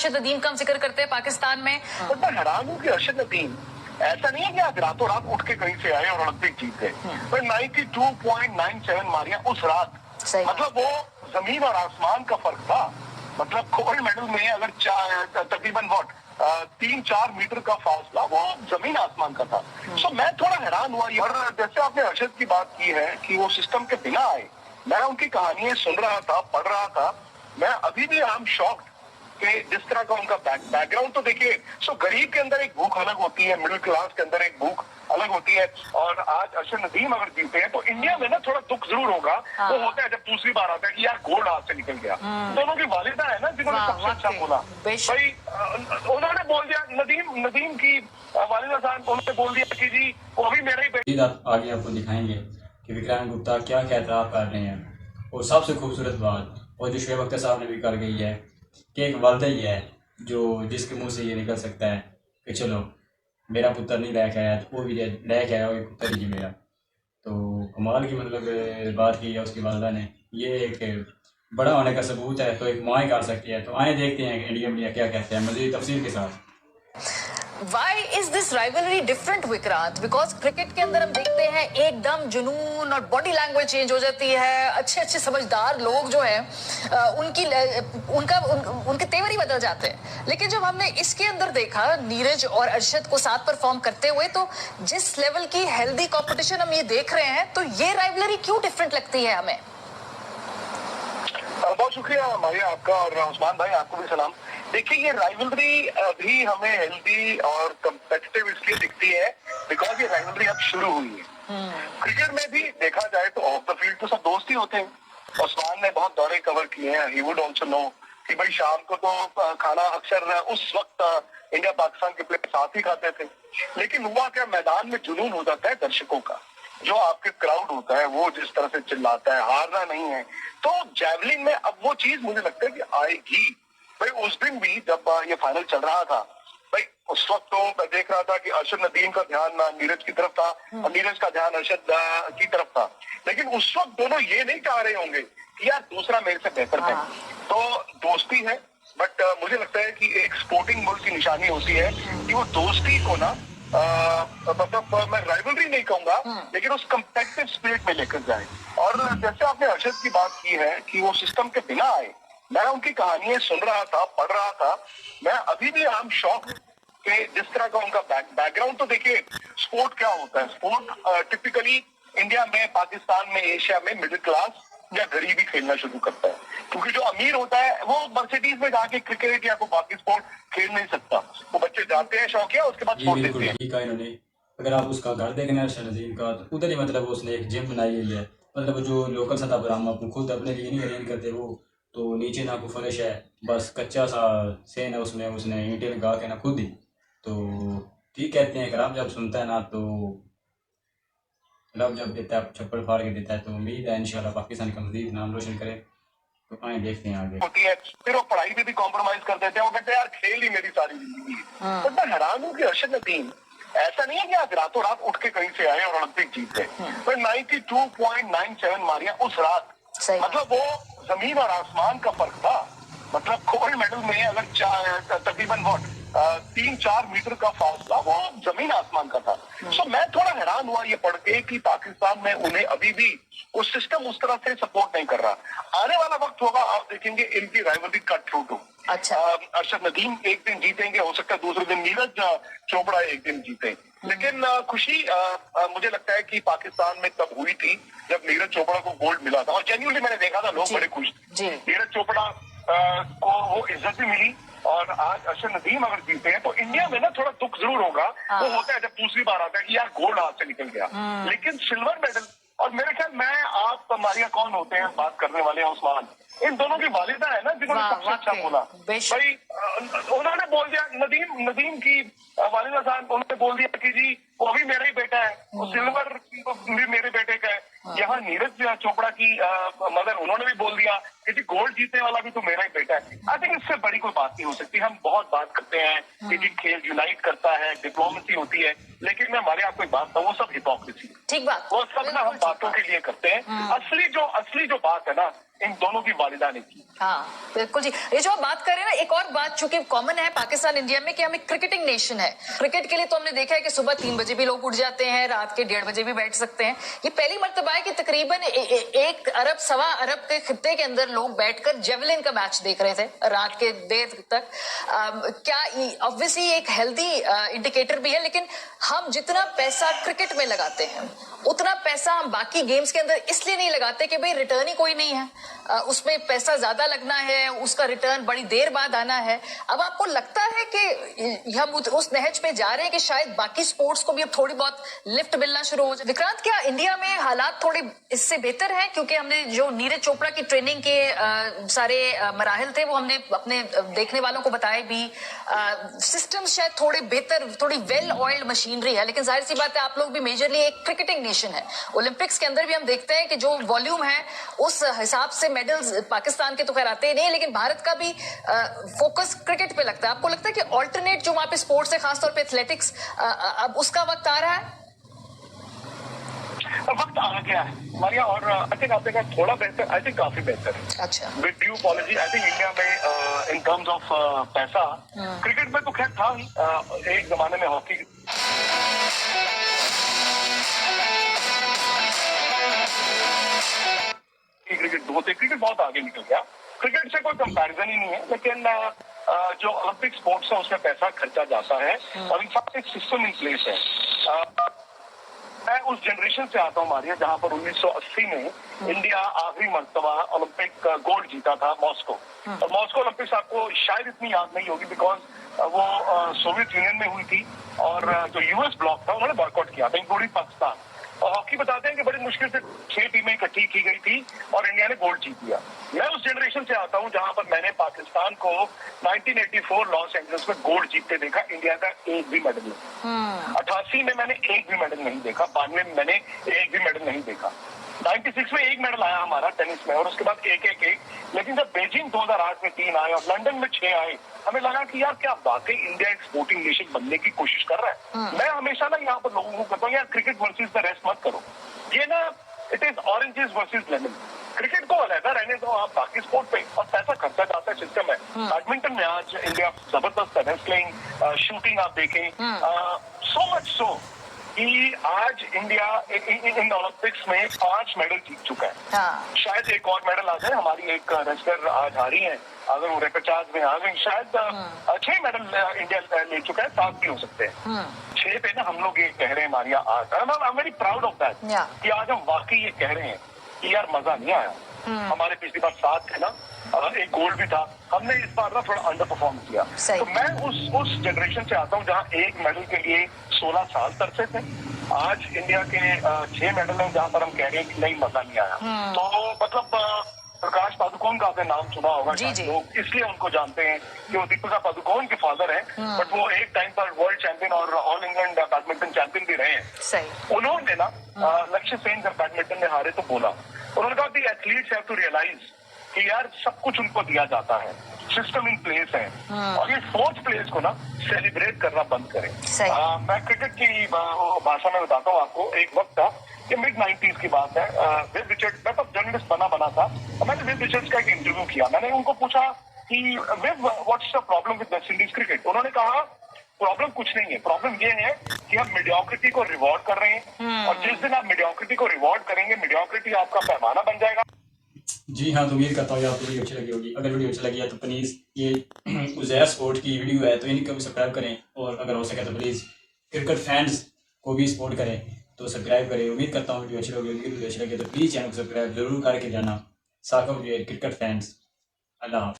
अरशद नदीम का हम जिक्र करते हैं पाकिस्तान में। तो मैं हैरान हूँ कि अरशद नदीम ऐसा नहीं है कि आज रातों रात उठ के कहीं से आए और ओलंपिक जीत गए, पर 92.97 मारियां उस रात, मतलब वो जमीन और आसमान का फर्क था। मतलब गोल्ड मेडल में अगर तकरीबन 3-4 मीटर का फासला, वो जमीन आसमान का था। सो मैं थोड़ा हैरान हुआ। और जैसे आपने अरशद की बात की है कि वो सिस्टम के बिना आए, मैं उनकी कहानियां सुन रहा था, पढ़ रहा था, मैं अभी भी आई एम शॉक्ड कि जिस तरह का उनका बैकग्राउंड। तो देखिए, सो गरीब के अंदर एक भूख अलग होती है, मिडिल क्लास के अंदर एक भूख अलग होती है। और आज अरशद नदीम अगर जीते हैं तो इंडिया में ना थोड़ा दुख जरूर होगा। वो होता है जब दूसरी बार आता है कि यार गोल्ड हाथ से निकल गया। दोनों की वालिदा है ना जिन्होंने सबसे अच्छा बोला भाई, उन्होंने बोल दिया, नदीम की वालिदा साहब, उन्होंने बोल दिया कि जी वो भी मेरा ही बेटा। आगे आपको दिखाएंगे कि विक्रांत गुप्ता क्या क्या एतराफ़ कर रहे हैं। और सबसे खूबसूरत बात, और जो शुएब अख्तर साहब ने भी कर गई है कि एक वालदा ही है जो जिसके मुंह से ये निकल सकता है कि चलो मेरा पुत्र नहीं लेके आया तो वो भी लेके आया, वो पुत्र ही मेरा। तो कमाल की मतलब बात की है उसकी वालदा ने। ये एक बड़ा होने का सबूत है, तो एक माँ ही कर सकती है। तो आए देखते हैं कि इंडिया मीडिया क्या कहते हैं मज़ीद तफसील के साथ। Why is this rivalry different, Vikrant? Because cricket के अंदर हम देखते हैं एकदम जुनून और बॉडी लैंग्वेज चेंज हो जाती है। अच्छे समझदार लोग जो हैं उनके तेवर ही बदल जाते हैं। लेकिन जब हमने इसके अंदर देखा नीरज और अरशद को साथ परफॉर्म करते हुए, तो जिस लेवल की हेल्दी कंपटीशन हम ये देख रहे हैं, तो ये राइवलरी क्यों डिफरेंट लगती है हमें? बहुत शुक्रिया मारिया आपका, और उस्मान भाई आपको भी सलाम। देखिए, ये राइवलरी अभी हमें हेल्दी और कम्पिटिटिव इसलिए दिखती है बिकॉज ये राइवलरी अब शुरू हुई है। क्रिकेट में भी देखा जाए तो ऑफ द फील्ड तो सब दोस्त ही होते हैं। उस्मान ने बहुत दौरे कवर किए हैं, ही वुड ऑल्सो नो कि भाई शाम को तो खाना अक्सर उस वक्त इंडिया पाकिस्तान के प्लेयर साथ ही खाते थे। लेकिन हुआ क्या, मैदान में जुनून हो जाता है दर्शकों का, जो आपके क्राउड होता है वो जिस तरह से चिल्लाता है, हारना नहीं है। तो जैवलिन में अब वो चीज मुझे लगता है कि आएगी। भाई उस दिन भी जब ये फाइनल चल रहा था, भाई उस वक्त तो मैं देख रहा था कि अरशद नदीम का ध्यान नीरज की तरफ था और नीरज का ध्यान अरशद की तरफ था। लेकिन उस वक्त दोनों ये नहीं चाह रहे होंगे कि यार दूसरा मेरे से बेहतर है। तो दोस्ती है, बट मुझे लगता है कि एक स्पोर्टिंग मुल्क की निशानी होती है कि वो दोस्ती को ना मतलब मैं राइवलरी नहीं कहूंगा, लेकिन उस कम्पिटिटिव स्पिरिट में लेकर जाए। और जैसे आपने अरशद की बात की है कि वो सिस्टम के बिना आए, मैं उनकी कहानियां सुन रहा था, पढ़ रहा था, मैं अभी भी आई एम शॉक कि जिस तरह का उनका बैकग्राउंड। तो देखिए, स्पोर्ट क्या होता है, स्पोर्ट टिपिकली इंडिया में, पाकिस्तान में, एशिया में मिडिल क्लास या गरीब ही खेलना शुरू करता है, क्योंकि जो अमीर होता है वो मर्सिडीज में जाके क्रिकेट या कोई बाकी स्पोर्ट खेल नहीं सकता। वो बच्चे जाते हैं शौकिया, उसके बाद छोड़ देते हैं। ठीक है, इन्होंने अगर आप उसका घर देखना है अरशद नदीम का, तो उधर ही मतलब उसने एक जिम बनाई हुई है। मतलब जो लोकल सतह पर हम अपने खुद अपने लिए नहीं अरेंज करते वो, तो नीचे ना कोई फर्श है, बस कच्चा सा सेन है, उसमें उसने ईंटें लगा के ना खुद ही। तो ठीक कहते हैं, अगर आप जब सुनता है ना तो रब जब देता है छप्पड़ फाड़ के देता है। तो उम्मीद है इंशाल्लाह पाकिस्तान का मजीद नाम रोशन करे। तो आए देखते हैं आगे। होती है, फिर वो पढ़ाई में भी कॉम्प्रोमाइज कर देते हैं। वो कहते हैं यार खेल ही मेरी सारी जिंदगी है। तो मैं हैरान हूँ कि अरशद नदीम ऐसा नहीं है कि आज रातों रात उठ के कहीं से आए और ओलंपिक जीत गए, पर 92.97 मारियां उस रात, मतलब वो जमीन और आसमान का फर्क था। मतलब गोल्ड मेडल में अगर तकरीबन 3-4 मीटर का फासला, वो जमीन आसमान का था। सो मैं थोड़ा हैरान हुआ ये पढ़ के कि पाकिस्तान में उन्हें अभी भी वो सिस्टम उस तरह से सपोर्ट नहीं कर रहा। आने वाला वक्त होगा, आप देखेंगे इनकी राइवलरी कट थ्रू टू। अच्छा, अरशद नदीम एक दिन जीतेंगे, हो सकता है दूसरे दिन नीरज चोपड़ा एक दिन जीते। लेकिन खुशी मुझे लगता है कि पाकिस्तान में तब हुई थी जब नीरज चोपड़ा को गोल्ड मिला था, और जेन्युइनली मैंने देखा था लोग बड़े खुश थे। नीरज चोपड़ा को वो इज्जत भी मिली, और आज अरशद नदीम अगर जीते हैं तो इंडिया में ना थोड़ा दुख जरूर होगा। वो होता है जब दूसरी बार आता है कि यार गोल्ड हाथ से निकल गया। लेकिन सिल्वर मेडल, और मेरे ख्याल मैं आप मारिया कौन होते हैं बात करने वाले हैं, उस्मान, इन दोनों की वालिदा है ना जिन्होंने सबसे अच्छा बोला भाई। उन्होंने बोल दिया, नदीम की वालिदा साहब, उन्होंने बोल दिया कि जी वो भी मेरा ही बेटा है, वो सिल्वर भी मेरे बेटे का है। यहाँ नीरज चोपड़ा की मदर, उन्होंने भी बोल दिया कि जी गोल्ड जीतने वाला भी तो मेरा ही बेटा है। आई थिंक इससे बड़ी कोई बात नहीं हो सकती। हम बहुत बात करते हैं कि जी खेल यूनाइट करता है, डिप्लोमेसी होती है, लेकिन मैं हमारे आपको एक बात बताऊं, वो सब हिपोक्रेसी है। ठीक बात, वो सब ना हम बातों के लिए करते हैं। असली जो बात है ना, इन दोनों की वालिदा ने की। हाँ बिल्कुल जी। ये जो आप बात कर रहे हैं ना, एक और बात चूंकि कॉमन है पाकिस्तान इंडिया में कि हम एक क्रिकेटिंग नेशन है। क्रिकेट के लिए तो हमने देखा है कि सुबह 3 बजे भी लोग उठ जाते हैं, रात के 1:30 बजे भी बैठ सकते हैं। ये पहली मर्तबा है कि तकरीबन 1 अरब सवा अरब के खित्ते के अंदर लोग बैठकर जेवलिन का मैच देख रहे थे रात के देर तक। क्या ऑब्वियसली एक हेल्दी इंडिकेटर भी है, लेकिन हम जितना पैसा क्रिकेट में लगाते हैं उतना पैसा हम बाकी गेम्स के अंदर इसलिए नहीं लगाते कि भाई रिटर्न ही कोई नहीं है, उसमें पैसा ज्यादा लगना है, उसका रिटर्न बड़ी देर बाद आना है। अब आपको लगता है कि हम उस नहज पे जा रहे हैं कि शायद बाकी स्पोर्ट्स को भी अब थोड़ी बहुत लिफ्ट मिलना शुरू हो जाए? विक्रांत, क्या इंडिया में हालात थोड़े इससे बेहतर हैं? क्योंकि हमने जो नीरज चोपड़ा की ट्रेनिंग के सारे मराहिल थे वो हमने अपने देखने वालों को बताए भी। सिस्टम शायद थोड़े बेहतर, थोड़ी वेल ऑयल्ड मशीनरी है, लेकिन जाहिर सी बात है आप लोग भी मेजरली एक क्रिकेटिंग नेशन है। ओलंपिक्स के अंदर भी हम देखते हैं कि जो वॉल्यूम है उस हिसाब से मेडल्स पाकिस्तान के तो खैर आते ही नहीं, लेकिन भारत का भी फोकस क्रिकेट पे लगता है। आपको लगता है कि ऑल्टरनेट जो वहां पे स्पोर्ट्स है, खासतौर पे एथलेटिक्स, अब उसका वक्त आ रहा है? वक्त आ गया है मारिया, और आई थिंक आपने कहा थोड़ा बेहतर, आई थिंक काफी बेहतर है। अच्छा, with due policy I think India में इन टर्म्स ऑफ पैसा, क्रिकेट में तो खैर था ही, एक जमाने में हॉकी क्रिकेट 2 थे, क्रिकेट बहुत आगे निकल गया। क्रिकेट से कोई कंपैरिजन ही नहीं है, लेकिन जो ओलंपिक स्पोर्ट्स है उसमें पैसा खर्चा जाता है और इनफैक्ट एक सिस्टम इन प्लेस है। मैं उस जनरेशन से आता हूँ मारिया जहां पर 1980 में इंडिया आखिरी मर्तबा ओलंपिक गोल्ड जीता था मॉस्को। और मॉस्को ओलंपिक्स आपको शायद इतनी याद नहीं होगी बिकॉज वो सोवियत यूनियन में हुई थी और जो यूएस ब्लॉक था उन्होंने बॉयकॉट किया था, इंक्लूडिंग पाकिस्तान। और हॉकी बताते हैं कि बड़ी मुश्किल से 6 टीमें इकट्ठी की गई थी और इंडिया ने गोल्ड जीत लिया। मैं उस जनरेशन से आता हूं जहां पर मैंने पाकिस्तान को 1984 लॉस एंजल्स में गोल्ड जीतते देखा, इंडिया का एक भी मेडल नहीं। 88 में मैंने एक भी मेडल नहीं देखा, 92 में मैंने एक भी मेडल नहीं देखा, 96 में एक मेडल आया हमारा टेनिस में और उसके बाद एक। लेकिन जब बीजिंग 2008 में 3 आए और लंदन में 6 आए, हमें लगा कि यार क्या वाकई इंडिया एक स्पोर्टिंग नेशन बनने की कोशिश कर रहा है। मैं हमेशा ना यहाँ पर लोगों को कहता हूँ यार क्रिकेट वर्सेस द रेस्ट मत करो, ये ना it is oranges versus lemon. Cricket को अलग रहने दो, आप बाकी स्पोर्ट पे, और पैसा खर्चा जाता है, सिस्टम है। बैडमिंटन में आज इंडिया जबरदस्त है, रेसलिंग, शूटिंग आप देखें, सो मच सो कि आज इंडिया इन ओलंपिक्स में 5 मेडल जीत चुका है। हाँ। शायद एक और मेडल आ जाए, हमारी एक रेसलर आज आ रही है, अगर वो रेपेचाज में आ गई शायद 6 मेडल इंडिया ले चुका है, 7 भी हो सकते हैं। 6 पे ना हम लोग ये कह रहे हैं मारिया आज, I am very proud of that कि आज हम वाकई ये कह रहे हैं कि यार मजा नहीं आया। हमारे पिछली बार 7 थे ना, एक गोल्ड भी था, हमने इस बार ना थोड़ा अंडर परफॉर्म किया। तो मैं उस जनरेशन से आता हूँ जहाँ एक मेडल के लिए 16 साल तरसे थे। आज इंडिया के 6 मेडल हैं जहाँ पर हम कह रहे हैं कि नहीं मजा नहीं आया। तो मतलब प्रकाश पादुकोण का आपने नाम सुना होगा, लोग इसलिए उनको जानते हैं कि वो दीपिका पादुकोण के फादर हैं, बट वो एक टाइम पर वर्ल्ड चैंपियन और ऑल इंग्लैंड बैडमिंटन चैंपियन भी रहे हैं। उन्होंने ना लक्ष्य सेन जब बैडमिंटन में हारे तो बोला, उन्होंने कहा कि एथलीट्स हैव टू रियलाइज कि यार सब कुछ उनको दिया जाता है, सिस्टम इन प्लेस है, और ये 4th प्लेस को ना सेलिब्रेट करना बंद करें। मैं क्रिकेट की भाषा में बताता हूँ आपको, एक वक्त था कि मिड 90s की बात है, विव रिचर्ड्स, मैं तब जर्नलिस्ट बना था, मैंने विव रिचर्ड्स का एक इंटरव्यू किया। मैंने उनको पूछा कि विव what's the problem with West Indies cricket. उन्होंने कहा प्रॉब्लम कुछ नहीं है, प्रॉब्लम ये है कि हम मीडियोक्रिटी को रिवॉर्ड कर रहे हैं, और जिस दिन आप मीडियोक्रिटी को रिवॉर्ड करेंगे, मीडियोक्रिटी आपका पैमाना बन जाएगा। जी हाँ, तो उम्मीद करता हूँ आपको वीडियो अच्छी लगी होगी। अगर वीडियो अच्छा लगी है तो प्लीज़ ये उज़ैर स्पोर्ट की वीडियो है तो इनको भी सब्सक्राइब करें, और अगर हो सके तो प्लीज़ क्रिकेट फैंस को भी सपोर्ट करें, तो सब्सक्राइब करें। उम्मीद करता हूँ वीडियो अच्छी लगी होगी। वीडियो अच्छी लगी तो प्लीज़ चैनल को सब्सक्राइब जरूर करके जाना। साथ में क्रिकेट फैंस, अल्लाह हाफ़िज़।